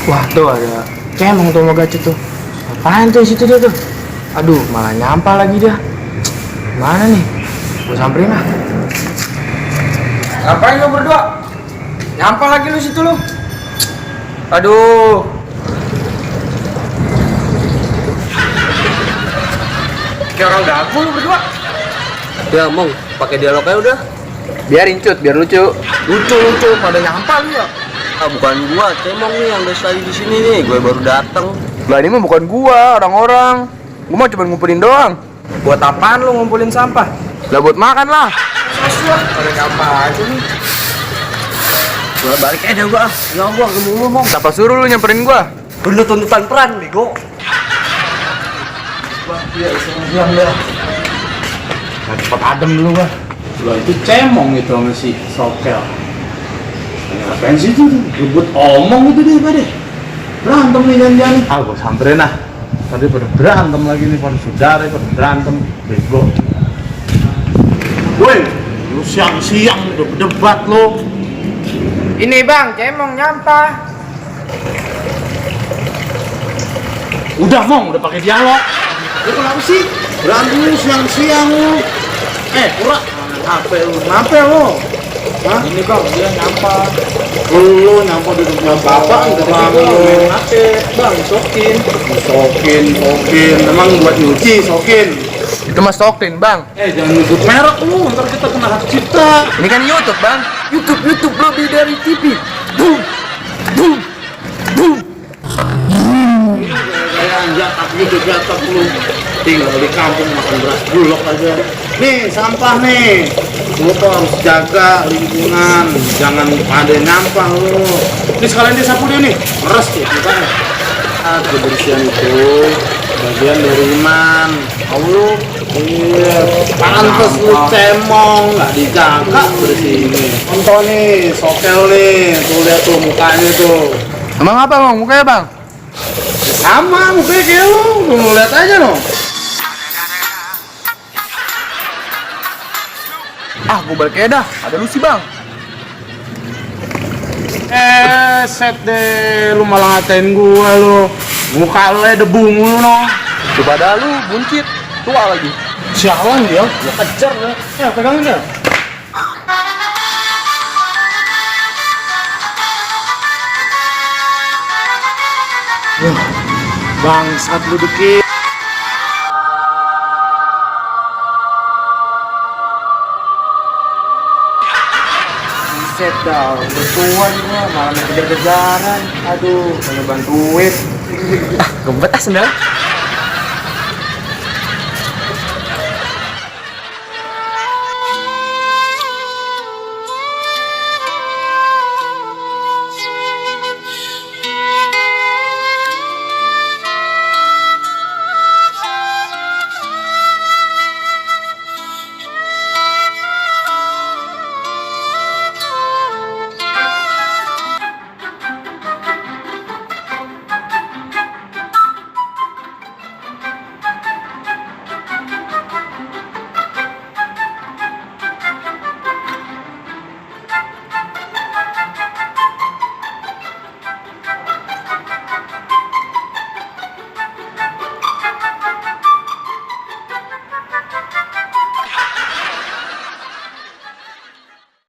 Wah tuh ada cemong tuh mau gacet tuh. Apaan tuh situ dia tuh? Aduh malah nyampah lagi dia. Mana nih? Gue samperin lah. Ngapain lu berdua? Nyampah lagi lu situ lu. Aduh. Kayak orang gagu lu berdua. Ya Mong, pakai dialognya udah. Biarin cut, biar lucu. Lucu pada nyampah lu ya. Ah bukan gua, Cemong nih yang dari tadi di sini nih, gue baru datang. Lah ini mah bukan gua, orang-orang. Gua mah cuma ngumpulin doang. Buat apaan lu ngumpulin sampah? Lah buat makan lah. Susah, pada nyampah aja nih. Gua balik aja gua. Ya gua ketemu Mong. Siapa suruh lu nyamperin gua? Perlu tuntutan peran, bego. Wah, iya, siang dah. Nah, cepet adem dulu gua. Loh itu Cemong itu sama si Sokel. Ngapain sih itu? Rebut omong itu dia pada. Berantem nih jangan-jangan. Ah gua samperin lah. Tadi pada berantem lagi nih, pada saudara pada berantem. Bego. Woi, lu siang-siang udah berdebat lo. Ini bang, cemong nyampah. Udah Mong, udah pakai dialog. Lu kenapa sih? Berantem lu siang-siang lu. Pura. HP lu, kenapa lu? Hah? Ini bang, dia nyampah. Lu nyampah di rumah bapak enggak Bang, main HP, bang, sokin. Sokin. Emang buat nyuci, sokin. Itu mas sokin bang. Jangan nyebut merek lu, ntar kita kena hak cipta. Ini kan YouTube bang. YouTube lebih dari TV. Jatap lu tinggal di kampung makan beras bulog aja. Nih sampah nih, lu tuh harus jaga lingkungan, jangan pada nyampah lu. Ini sekalian disapu dia nih, meres tuh mukanya. Kebersihan itu bagian dari iman. Allah, iya, pantes lu cemong, nggak dijaga bersihnya. Contoh nih, Sokel nih, tuh lihat tuh mukanya tuh. Emang apa bang, mukanya bang? Sama mukanya kayak lu lihat aja no. Ah, gue balik aja dah. Ada lu sih bang. Set deh, lu malah ngatain gua lu. Muka lu debu mulu no. Coba dah lu, buncit. Tua lagi. Sialan dia, gua kejar ya. Ya, pegangin ya. Bangsat lu dikit. Set dah, udah tua juga, malah main kejar-kejaran. Aduh, banyak bantuin. Ah, gembet ah sendal.